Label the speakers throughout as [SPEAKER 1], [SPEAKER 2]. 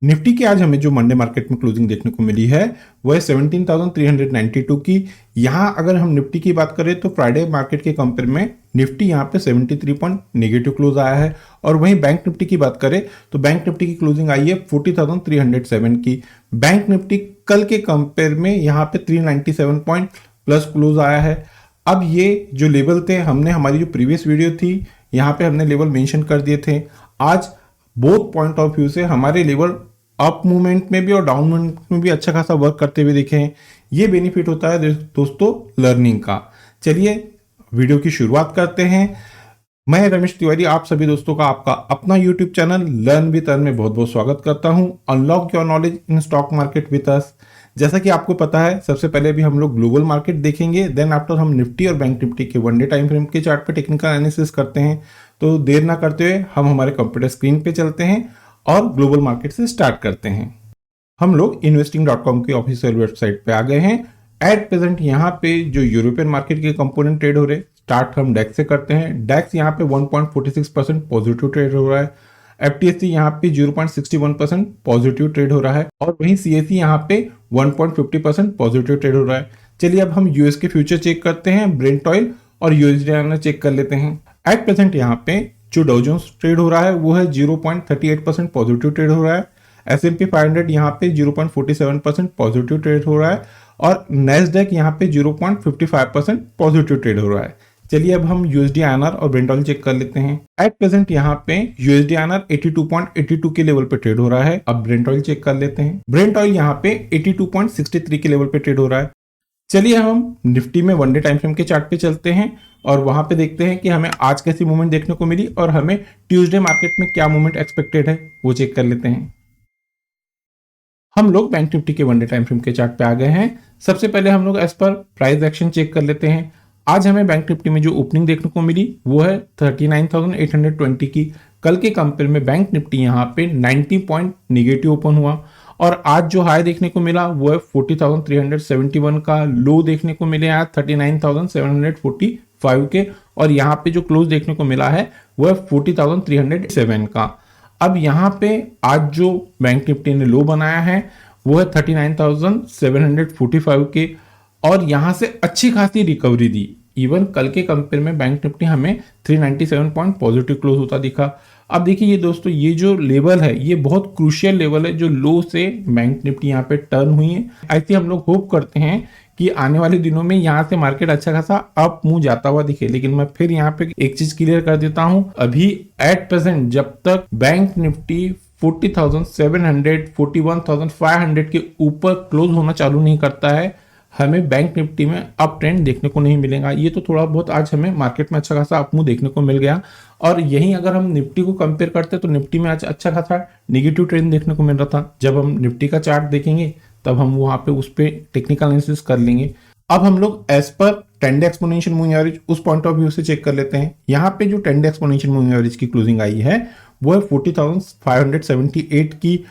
[SPEAKER 1] Nifty की आज हमें जो मंडे मार्केट में क्लोजिंग देखने को मिली है वो है 17,392 की। यहाँ अगर हम निफ्टी की बात करें तो फ्राइडे मार्केट के कंपेयर में निफ्टी यहाँ पे 73 पॉइंट नेगेटिव क्लोज आया है। और वहीं बैंक निफ्टी की बात करें तो बैंक निफ्टी की क्लोजिंग आई है 40,307 की। बैंक निफ्टी कल के कंपेयर में यहाँ पे 397 पॉइंट प्लस क्लोज आया है। अब ये जो लेवल थे, हमने हमारी जो प्रीवियस वीडियो थी यहाँ पे हमने लेवल मेंशन कर दिए थे। आज बोथ पॉइंट ऑफ व्यू से हमारे लेवल अप मूवमेंट में भी और डाउन मूवमेंट में भी अच्छा खासा वर्क करते हुए दिखे हैं। ये बेनिफिट होता है दोस्तों लर्निंग का। चलिए वीडियो की शुरुआत करते हैं। मैं रमेश तिवारी आप सभी दोस्तों का आपका अपना YouTube channel learn with earn में बहुत बहुत स्वागत करता हूं। Unlock your knowledge in stock market with us. जैसा कि आपको पता है, सबसे पहले भी हम लोग ग्लोबल मार्केट देखेंगे, देन आफ्टर हम निफ्टी और बैंक निफ्टी के वन डे टाइम फ्रेम के चार्ट पे टेक्निकल एनालिसिस करते हैं। तो देर ना करते हुए हम हमारे कंप्यूटर स्क्रीन पे चलते हैं और ग्लोबल मार्केट से स्टार्ट करते हैं। हम लोग investing.com की ऑफिशियल वेबसाइट पे आ गए हैं। एट प्रेजेंट यहाँ पे जो यूरोपियन मार्केट के कंपोनेंट ट्रेड हो रहे हैं, स्टार्ट हम डेक्स से करते हैं। डेक्स यहाँ पे 1.46% पॉजिटिव ट्रेड हो रहा है। FTSE यहाँ पे 0.61% पॉजिटिव ट्रेड हो रहा है और वहीं CSE यहाँ पे 1.50% पॉजिटिव ट्रेड हो रहा है। चलिए अब हम यूएस के फ्यूचर चेक करते हैं, ब्रेंट ऑयल और USD चेक कर लेते हैं। एट प्रेजेंट यहाँ पे जो डाउ जोन्स ट्रेड हो रहा है वो है 0.38% पॉजिटिव ट्रेड हो रहा है। S&P 500 यहाँ पे 0.47% पॉजिटिव ट्रेड हो रहा है और नेस्डैक यहाँ पे 0.55% पॉजिटिव ट्रेड हो रहा है। चलिए अब हम USD INR और ब्रेंट ऑयल चेक कर लेते हैं। एट प्रेजेंट यहाँ पे USD INR 82.82 के लेवल पे ट्रेड हो रहा है। अब ब्रेंट ऑयल चेक कर लेते हैं। ब्रेंट ऑयल यहाँ पे 82.63 के लेवल पे ट्रेड हो रहा है। चलिए हम निफ्टी में वन डे टाइम फ्रेम के चार्ट पे चलते हैं और वहां पे देखते हैं कि हमें आज कैसी मूवमेंट देखने को मिली और हमें ट्यूसडे मार्केट में क्या मूवमेंट एक्सपेक्टेड है वो चेक कर लेते हैं। हम लोग बैंक निफ्टी के वन डे टाइम फ्रेम के चार्ट पे आ गए हैं। सबसे पहले हम लोग एज पर प्राइस एक्शन चेक कर लेते हैं। आज हमें बैंक निफ्टी में जो ओपनिंग देखने को मिली वो है 39,820 की। कल के कंपेयर में बैंक निफ्टी यहाँ पे 90 पॉइंट निगेटिव ओपन हुआ और आज जो हाई देखने को मिला वो है 40,371 का। लो देखने को मिले आज 39,745 के और यहाँ पे जो क्लोज देखने को मिला है वो है 40,307 का। अब यहाँ पे आज जो बैंक निफ्टी ने लो बनाया है वो है 39,745 के और यहाँ से अच्छी खासी रिकवरी दी। इवन कल के कंपेयर में बैंक निफ्टी हमें 397 पॉइंट पॉजिटिव क्लोज होता दिखा। अब देखिए ये दोस्तों, ये जो लेवल है ये बहुत क्रूशियल लेवल है जो लो से बैंक निफ्टी यहाँ पे टर्न हुई है। ऐसे हम लोग होप करते हैं कि आने वाले दिनों में यहाँ से मार्केट अच्छा खासा अप मूव जाता हुआ दिखे। लेकिन मैं फिर यहाँ पे एक चीज क्लियर कर देता हूँ, अभी एट प्रेजेंट जब तक बैंक निफ्टी 40,700 41,500 के ऊपर क्लोज होना चालू नहीं करता है, हमें बैंक निफ्टी में अप ट्रेंड देखने को नहीं मिलेगा। ये तो थोड़ा बहुत आज हमें मार्केट में अच्छा खासा अप मूव देखने को मिल गया। और यहीं अगर हम निफ्टी को कंपेयर करते तो निफ्टी में आज अच्छा खासा नेगेटिव ट्रेंड देखने को मिल रहा था। जब हम निफ्टी का चार्ट देखेंगे तब हम वहां पे उस पर टेक्निकल एनालिसिस कर लेंगे। अब हम लोग as per 10 day exponential moving average उस पॉइंट ऑफ व्यू से चेक कर लेते हैं। यहाँ पे जो 10 डे एक्सपोनेंशियल मूविंग एवरेज की क्लोजिंग आई है वो है 40,578 की।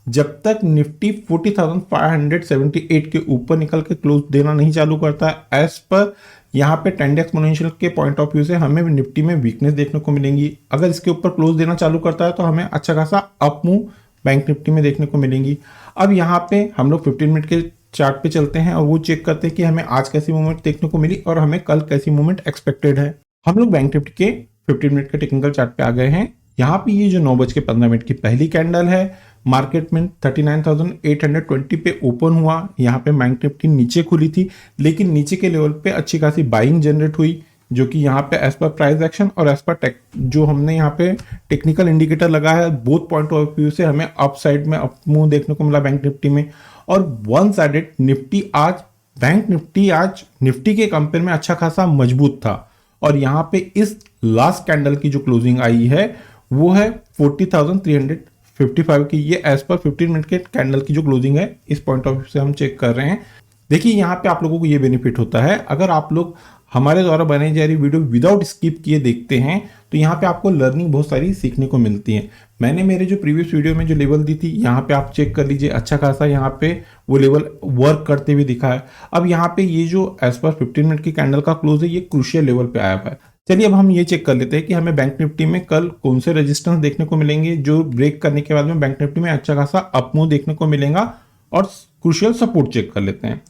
[SPEAKER 1] जब तक निफ्टी 40,578 के ऊपर निकल के क्लोज देना नहीं चालू करता है, एज पर यहाँ पे 10 डे एक्सपोनेंशियल के पॉइंट ऑफ व्यू से हमें निफ्टी में वीकनेस देखने को मिलेंगी। अगर इसके ऊपर क्लोज देना चालू करता है तो हमें अच्छा खासा अप मूव बैंक निफ्टी में देखने को मिलेंगी। अब यहाँ पे हम लोग 15 मिनट के चार्ट पे चलते हैं और वो चेक करते हैं कि हमें आज कैसी मूवमेंट देखने को मिली और हमें कल कैसी मूवमेंट एक्सपेक्टेड है। हम लोग बैंक निफ्टी के 15 मिनट के टेक्निकल चार्ट पे आ गए हैं। यहाँ पे ये जो 9:15 की पहली कैंडल है, मार्केट में 39,820 पे ओपन हुआ। यहाँ पे बैंक निफ्टी नीचे खुली थी लेकिन नीचे के लेवल पे अच्छी खासी बाइंग जनरेट हुई, जो कि यहाँ पे एज पर प्राइस एक्शन और एज पर जो हमने यहाँ पे टेक्निकल इंडिकेटर लगा है, बोथ पॉइंट ऑफ व्यू से हमें अप साइड में अप मूव देखने को मिला बैंक निफ्टी में। और वन साइडेड निफ्टी आज बैंक निफ्टी आज निफ्टी के कंपेयर में अच्छा खासा मजबूत था और यहाँ पे इस लास्ट कैंडल की जो क्लोजिंग आई है वो है 40,355 की। ये एज पर 15 मिनट के कैंडल की जो क्लोजिंग है इस पॉइंट ऑफ व्यू से हम चेक कर रहे हैं। देखिए यहाँ पे आप लोगों को ये बेनिफिट होता है, अगर आप लोग हमारे द्वारा बनाई जा रही वीडियो विदाउट स्किप किए देखते हैं तो यहाँ पे आपको लर्निंग बहुत सारी सीखने को मिलती है। मैंने मेरे जो प्रीवियस वीडियो में जो लेवल दी थी यहाँ पे आप चेक कर लीजिए, अच्छा खासा यहाँ पे वो लेवल वर्क करते हुए दिखा है। अब यहाँ पे ये जो एज पर 15 मिनट की कैंडल का क्लोज है ये क्रूशियल लेवल पे आया हुआ है। चलिए अब हम ये चेक कर लेते हैं कि हमें बैंक निफ्टी में कल कौन से रेजिस्टेंस देखने को मिलेंगे जो ब्रेक करने के बाद में बैंक निफ्टी में अच्छा खासा अप मूव देखने को मिलेगा, और क्रूशियल सपोर्ट चेक कर लेते हैं।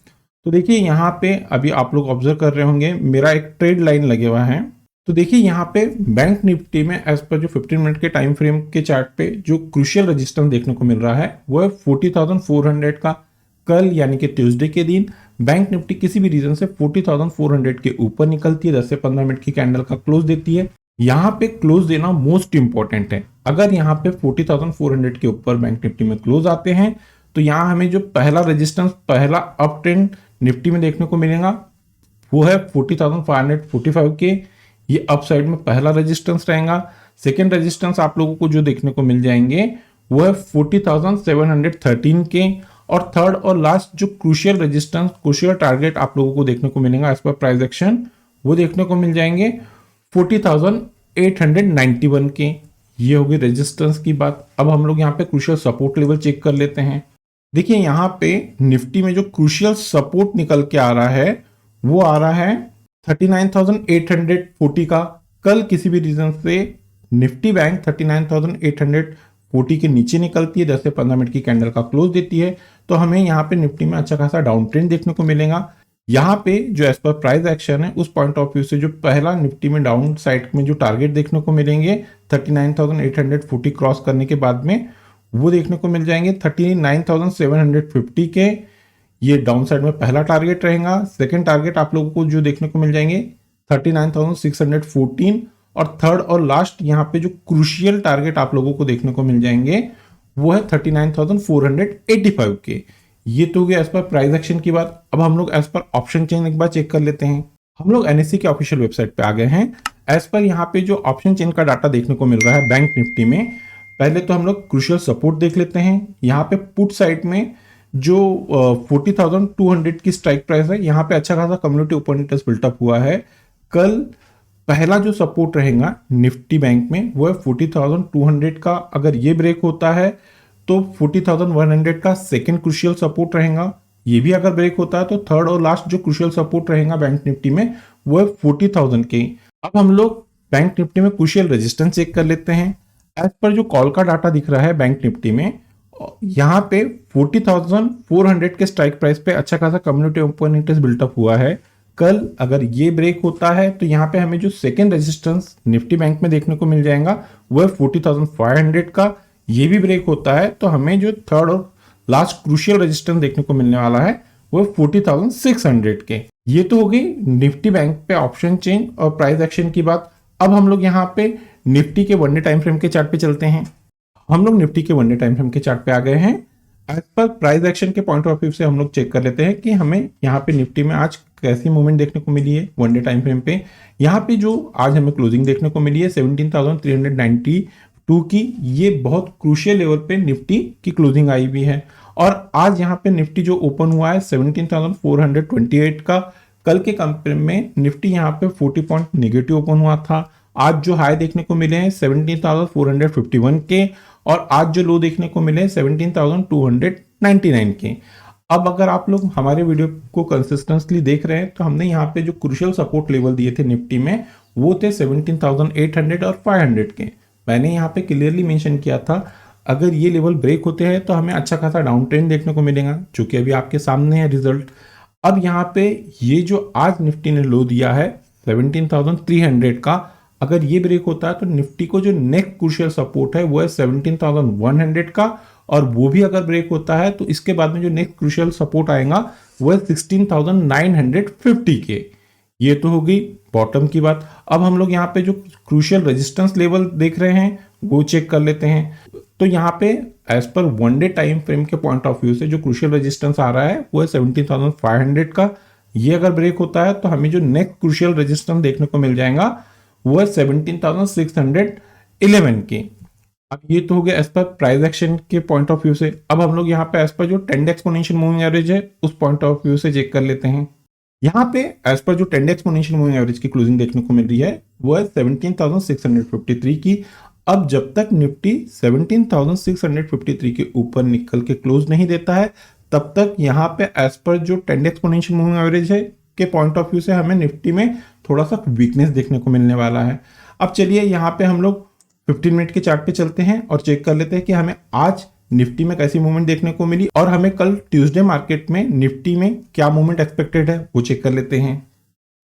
[SPEAKER 1] तो देखिए यहाँ पे अभी आप लोग ऑब्जर्व कर रहे होंगे मेरा एक ट्रेड लाइन लगे हुआ है। तो देखिए यहाँ पे बैंक निफ्टी में एज पर जो 15 मिनट के टाइम फ्रेम के चार्ट पे जो क्रूशियल रेजिस्टेंस देखने को मिल रहा है वो है 40,400 का। कल यानी कि ट्यूसडे के दिन बैंक निफ्टी किसी भी रीजन से 40,400 के ऊपर निकलती है, 10 से 15 मिनट की कैंडल का क्लोज देती है। यहाँ पे क्लोज देना मोस्ट इंपॉर्टेंट है। अगर यहाँ पे 40,400 के ऊपर बैंक निफ्टी में क्लोज आते हैं तो यहाँ हमें जो पहला रेजिस्टेंस, पहला अप ट्रेंड निफ्टी में देखने को मिलेगा वो है 40,545 के। ये अप साइड में पहला रेजिस्टेंस रहेगा। सेकेंड रेजिस्टेंस आप लोगों को जो देखने को मिल जाएंगे वो है 40,713 के। और थर्ड और लास्ट जो क्रूशियल रेजिस्टेंस, क्रूशियल टारगेट आप लोगों को देखने को मिलेगा एज पर प्राइस एक्शन, वो देखने को मिल जाएंगे 40,891 के। ये होगी रेजिस्टेंस की बात। अब हम लोग यहाँ पे क्रूशियल सपोर्ट लेवल चेक कर लेते हैं। देखिए यहाँ पे निफ्टी में जो क्रूशियल सपोर्ट निकल के आ रहा है वो आ रहा है 39,840 का। कल किसी भी रीजन से निफ्टी बैंक 39,840 के नीचे निकलती है, 10 से 15 मिनट की कैंडल का क्लोज देती है, तो हमें यहाँ पे निफ्टी में अच्छा खासा डाउन ट्रेंड देखने को मिलेगा। यहाँ पे जो एज पर प्राइस एक्शन है उस पॉइंट ऑफ व्यू से जो पहला निफ्टी में डाउन साइड में जो टारगेट देखने को मिलेंगे 39,840 क्रॉस करने के बाद में वो देखने को मिल जाएंगे 39,750 के। ये डाउन साइड में पहला टारगेट रहेगा। सेकंड टारगेट आप लोगों को जो देखने को मिल जाएंगे 39,614। और थर्ड और लास्ट यहाँ पे जो क्रूशियल टारगेट आप लोगों को देखने को मिल जाएंगे वो है 39,485 के। ये तो हो गया एज पर प्राइस एक्शन की बात। अब हम लोग एज पर ऑप्शन चेन एक बार चेक कर लेते हैं। हम लोग एनएससी के ऑफिशियल वेबसाइट पे आ गए हैं। एज पर यहाँ पे जो ऑप्शन चेन का डाटा देखने को मिल रहा है बैंक निफ्टी में, पहले तो हम लोग क्रूशियल सपोर्ट देख लेते हैं। यहाँ पे पुट साइड में जो 40,200 की स्ट्राइक प्राइस है, यहाँ पे अच्छा खासा कम्युनिटी ओपन इंटरेस्ट बिल्टअप हुआ है। कल पहला जो सपोर्ट रहेगा निफ्टी बैंक में वो है 40,200 का। अगर ये ब्रेक होता है तो 40,100 का सेकंड क्रूशियल सपोर्ट रहेगा। ये भी अगर ब्रेक होता है तो थर्ड और लास्ट जो क्रूशियल सपोर्ट रहेगा बैंक निफ्टी में वो है 40,000 के। अब हम लोग बैंक निफ्टी में क्रूशियल रेजिस्टेंस चेक कर लेते हैं। एज पर जो कॉल का डाटा दिख रहा है बैंक निफ्टी में, यहाँ पे 40,400 के स्ट्राइक प्राइस पे अच्छा खासा कम्युनिटी ओपन इंटरेस्ट बिल्टअप हुआ है। कल अगर ये ब्रेक होता है तो यहाँ पे हमें जो सेकेंड रेजिस्टेंस निफ्टी बैंक में देखने को मिल जाएगा वो है 40,500 का। ये भी ब्रेक होता है तो हमें जो थर्ड और लास्ट क्रूशियल रेजिस्टेंस देखने को मिलने वाला है वो 40,600 के। ये तो हो गई निफ्टी बैंक पे ऑप्शन चेंज और प्राइस एक्शन की बात। अब हम लोग यहाँ पे निफ्टी के वन डे टाइम फ्रेम के चार्ट पे चलते हैं। हम लोग निफ्टी के वन डे टाइम फ्रेम के चार्ट पे आ गए हैं। एज पर प्राइस एक्शन के पॉइंट ऑफ व्यू से हम लोग चेक कर लेते हैं कि हमें यहाँ पे निफ्टी में आज कैसी मूवमेंट देखने को मिली है वन डे टाइम फ्रेम पे। यहाँ पे जो आज हमें क्लोजिंग देखने को मिली है 17,392 की, ये बहुत क्रूशियल लेवल पे निफ्टी की क्लोजिंग आई हुई है। और आज यहाँ पे निफ्टी जो ओपन हुआ है 17,428 का। कल के कंपेयर में निफ्टी यहाँ पे 40 पॉइंट नेगेटिव ओपन हुआ था। आज जो हाई देखने को मिले हैं 17,451 के, और आज जो लो देखने को मिले हैं 17,299 के। अब अगर आप लोग हमारे वीडियो को कंसिस्टेंटली देख रहे हैं तो हमने यहाँ पे जो क्रूशियल सपोर्ट लेवल दिए थे निफ्टी में वो थे 17,800 और 500 के। मैंने यहाँ पे क्लियरली मेंशन किया था अगर ये लेवल ब्रेक होते हैं तो हमें अच्छा खासा डाउन ट्रेंड देखने को मिलेगा, जो कि अभी आपके सामने है रिजल्ट। अब यहाँ पे ये जो आज निफ्टी ने लो दिया है 17,300 का, अगर ये ब्रेक होता है तो निफ्टी को जो नेक्स्ट क्रूशियल सपोर्ट है वो है 17,100 का, और वो भी अगर ब्रेक होता है तो इसके बाद में जो नेक्स्ट क्रूशियल सपोर्ट आएगा वो है 16,950 के। ये तो हो गई बॉटम की बात। अब हम लोग यहाँ पे जो क्रूशियल रेजिस्टेंस लेवल देख रहे हैं वो चेक कर लेते हैं। तो यहाँ पे as per one day time frame के पॉइंट ऑफ व्यू से जो क्रूशियल रेजिस्टेंस आ रहा है वो है 17,500 का। ये अगर ब्रेक होता है तो हमें जो नेक्स्ट क्रूशियल रेजिस्टेंस देखने को मिल जाएगा वो है 17,611 की। अब ये तो हो गया एज पर प्राइस एक्शन के पॉइंट ऑफ व्यू से। अब हम लोग यहाँ पे एज पर जो 10 एक्सपोनेंशियल मूविंग एवरेज है उस पॉइंट ऑफ व्यू से चेक कर लेते हैं। यहाँ पे एज पर जो 10 एक्सपोनेंशियल मूविंग एवरेज की क्लोजिंग देखने को मिल रही है वो है 17,653 की। अब जब तक निफ्टी 17,653 के ऊपर निकल के क्लोज नहीं देता है तब तक यहाँ पे एज पर जो 10 एक्सपोनेंशियल मूविंग एवरेज है के पॉइंट ऑफ व्यू से हमें निफ्टी में थोड़ा सा वीकनेस देखने को मिलने वाला है। अब चलिए यहाँ पे हम लोग 15 मिनट के चार्ट पे चलते हैं और चेक कर लेते हैं कि हमें आज निफ्टी में कैसी मूवमेंट देखने को मिली और हमें कल ट्यूसडे मार्केट में निफ्टी में क्या मूवमेंट एक्सपेक्टेड है वो चेक कर लेते हैं।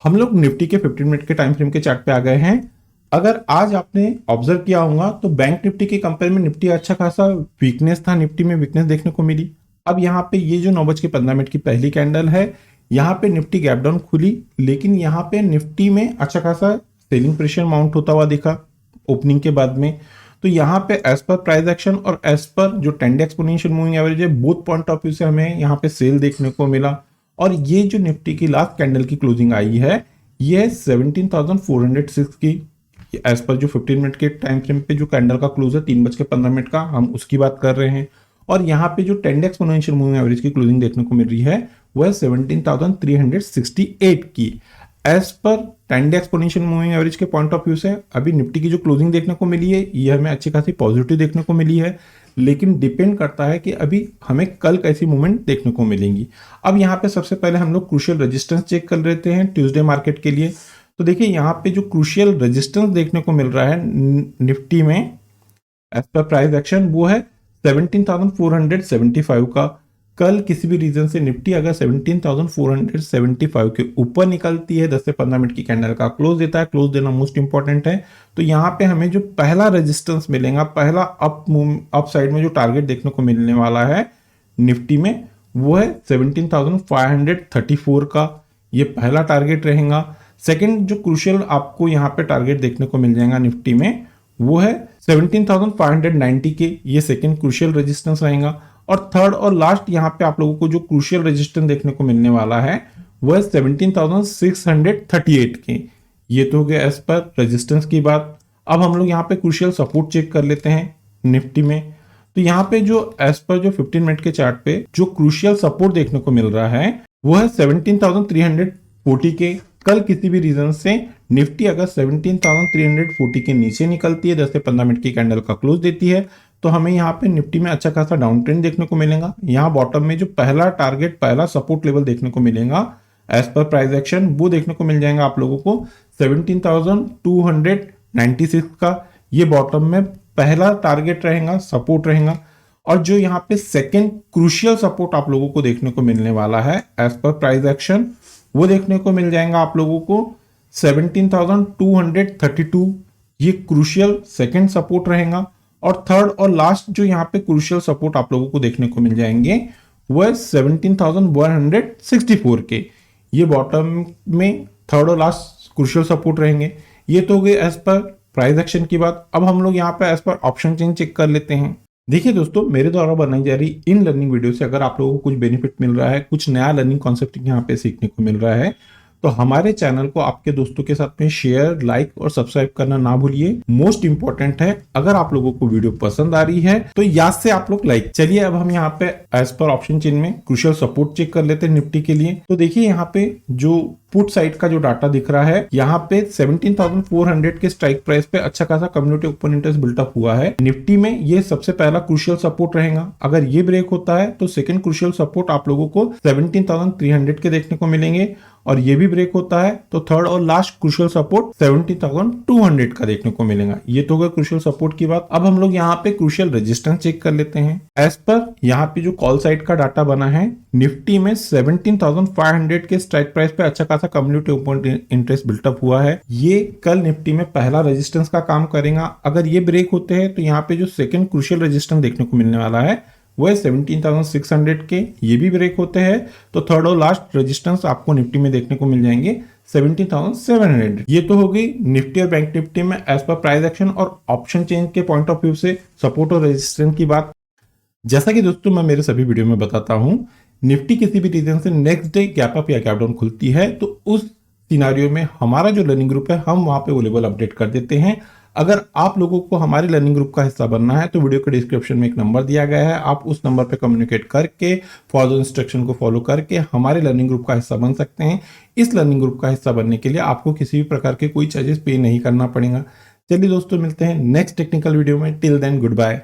[SPEAKER 1] हम लोग निफ्टी के 15 मिनट के टाइम फ्रेम के चार्ट पे आ गए हैं। अगर आज आपने ऑब्जर्व किया होगा तो बैंक निफ्टी के कंपेयर में निफ्टी अच्छा खासा वीकनेस था, निफ्टी में वीकनेस देखने को मिली। अब यहाँ पे ये जो 9:15 की पहली कैंडल है, यहाँ पे निफ्टी गैप डाउन खुली, लेकिन यहाँ पे निफ्टी में अच्छा खासा सेलिंग प्रेशर माउंट होता हुआ दिखा ओपनिंग के बाद में। तो यहाँ पे एज पर प्राइस एक्शन और एज पर जो 10 डे एक्सपोनेंशियल मूविंग एवरेज है, बोथ पॉइंट ऑफ व्यू से हमें यहाँ पे सेल देखने को मिला। और ये जो निफ्टी की लास्ट कैंडल की क्लोजिंग आई है, ये है 17,406 की। एज पर जो 15 मिनट के टाइम फ्रेम पे जो कैंडल का क्लोज है 3:15 का, हम उसकी बात कर रहे हैं। और यहाँ पे जो 10 डे एक्सपोनेंशियल मूविंग एवरेज की क्लोजिंग देखने को मिल रही है वो है 17,368 की। As per 10 day exponential moving average के पॉइंट ऑफ व्यू से अभी निफ्टी की जो क्लोजिंग देखने को मिली है ये हमें अच्छी खासी पॉजिटिव देखने को मिली है, लेकिन डिपेंड करता है कि अभी हमें कल कैसी मूवमेंट देखने को मिलेंगी। अब यहाँ पे सबसे पहले हम लोग क्रूशियल रेजिस्टेंस चेक कर लेते हैं ट्यूसडे मार्केट के लिए। तो देखिए यहाँ पे जो क्रूशियल रेजिस्टेंस देखने को मिल रहा है निफ्टी में एज पर प्राइस एक्शन, वो है 17,475 का। कल किसी भी रीजन से निफ्टी अगर 17,475 के ऊपर निकलती है, 10 से 15 मिनट की कैंडल का क्लोज देता है, क्लोज देना मोस्ट इंपॉर्टेंट है, तो यहाँ पे हमें जो पहला रेजिस्टेंस मिलेगा, पहला अप साइड में जो टारगेट देखने को मिलने वाला है निफ्टी में, वो है 17,534 का। ये पहला टारगेट रहेगा। सेकेंड जो क्रूशियल आपको यहाँ पे टारगेट देखने को मिल जाएगा निफ्टी में, वो है 17,590 के। ये सेकेंड क्रूशियल रेजिस्टेंस रहेगा। और थर्ड और लास्ट यहाँ पे आप लोगों को जो क्रूशियल रेजिस्टेंस देखने को मिलने वाला है वो है 17,638 के। ये तो हो गया एज पर रेजिस्टेंस की बात। अब हम लोग यहाँ पे क्रूशियल सपोर्ट चेक कर लेते हैं निफ्टी में। तो यहाँ पे जो एज पर जो 15 मिनट के चार्ट पे जो क्रूशियल सपोर्ट देखने को मिल रहा है वो है 17,340 के। कल किसी भी रीजन से निफ्टी अगर 17,340 के नीचे निकलती है, 10 से 15 मिनट की कैंडल का क्लोज देती है, तो हमें यहाँ पे निफ्टी में अच्छा खासा डाउन ट्रेंड देखने को मिलेगा। यहाँ बॉटम में जो पहला टारगेट, पहला सपोर्ट लेवल देखने को मिलेगा एज पर प्राइस एक्शन, वो देखने को मिल जाएगा आप लोगों को 17,296 का। ये बॉटम में पहला टारगेट रहेगा, सपोर्ट रहेगा। और जो यहाँ पे सेकेंड क्रूशियल सपोर्ट आप लोगों को देखने को मिलने वाला है एज पर प्राइस एक्शन, वो देखने को मिल जाएगा आप लोगों को 17,232। ये क्रूशियल सेकेंड सपोर्ट रहेगा। और थर्ड और लास्ट जो यहाँ पे क्रूशियल सपोर्ट आप लोगों को देखने को मिल जाएंगे वो है 17,164 के। ये बॉटम में थर्ड और लास्ट क्रूशियल सपोर्ट रहेंगे। ये तो हो गए एज पर प्राइस एक्शन की बात। अब हम लोग यहाँ पे एज पर ऑप्शन चेन चेक कर लेते हैं। देखिए दोस्तों, मेरे द्वारा बनाई जा रही इन लर्निंग वीडियो से अगर आप लोगों को कुछ बेनिफिट मिल रहा है, कुछ नया लर्निंग कॉन्सेप्ट यहाँ पे सीखने को मिल रहा है, तो हमारे चैनल को आपके दोस्तों के साथ में शेयर, लाइक और सब्सक्राइब करना ना भूलिए। मोस्ट इंपॉर्टेंट है, अगर आप लोगों को वीडियो पसंद आ रही है तो याद से आप लोग लाइक। चलिए अब हम यहाँ पे एज पर ऑप्शन चेन में क्रूशियल सपोर्ट चेक कर लेते हैं निफ्टी के लिए। तो देखिए यहाँ पे जो पुट साइड का जो डाटा दिख रहा है, यहाँ पे 17,400 के स्ट्राइक प्राइस पे अच्छा खासा कम्युनिटी ओपन इंटरेस्ट बिल्टअप हुआ है। निफ्टी में ये सबसे पहला क्रूशियल सपोर्ट रहेगा। अगर ये ब्रेक होता है तो सेकंड क्रूशियल सपोर्ट आप लोगों को 17,300 के देखने को मिलेंगे। और ये भी ब्रेक होता है तो थर्ड और लास्ट क्रूशियल सपोर्ट 17,200 का देखने को मिलेगा। ये तो होगा क्रूशियल सपोर्ट की बात। अब हम लोग यहाँ पे क्रूशियल रेजिस्टेंस चेक कर लेते हैं। एज पर यहाँ पे जो कॉल साइड का डाटा बना है, निफ्टी में 17,500 के स्ट्राइक प्राइस पे अच्छा खासा कम्युनिटी ओपन इंटरेस्ट बिल्टअप हुआ है। ये कल निफ्टी में पहला रेजिस्टेंस का काम करेगा। अगर ये ब्रेक होते हैं तो यहाँ पे जो सेकंड क्रूशियल रेजिस्टेंस देखने को मिलने वाला है वो है 17,600 के। ये भी ब्रेक होते हैं तो थर्ड और लास्ट रेजिस्टेंस आपको निफ्टी में देखने को मिल जाएंगे 17,700। ये तो हो गई निफ्टी और बैंक निफ्टी में एज पर प्राइस एक्शन और ऑप्शन चेंज के पॉइंट ऑफ व्यू से सपोर्ट और रेजिस्टेंस की बात। जैसा कि दोस्तों मैं मेरे सभी वीडियो में बताता हूं, निफ्टी किसी भी रीजन से नेक्स्ट डे गैप अप या गैप डाउन खुलती है तो उस सिनारियो में हमारा जो लर्निंग ग्रुप है हम वहां पे वो लेवल अपडेट कर देते हैं। अगर आप लोगों को हमारे लर्निंग ग्रुप का हिस्सा बनना है तो वीडियो के डिस्क्रिप्शन में एक नंबर दिया गया है, आप उस नंबर पे कम्युनिकेट करके फॉलो इंस्ट्रक्शन को फॉलो करके हमारे लर्निंग ग्रुप का हिस्सा बन सकते हैं। इस लर्निंग ग्रुप का हिस्सा बनने के लिए आपको किसी भी प्रकार के कोई चार्जेस पे नहीं करना पड़ेगा। चलिए दोस्तों, मिलते हैं नेक्स्ट टेक्निकल वीडियो में। Till then good bye.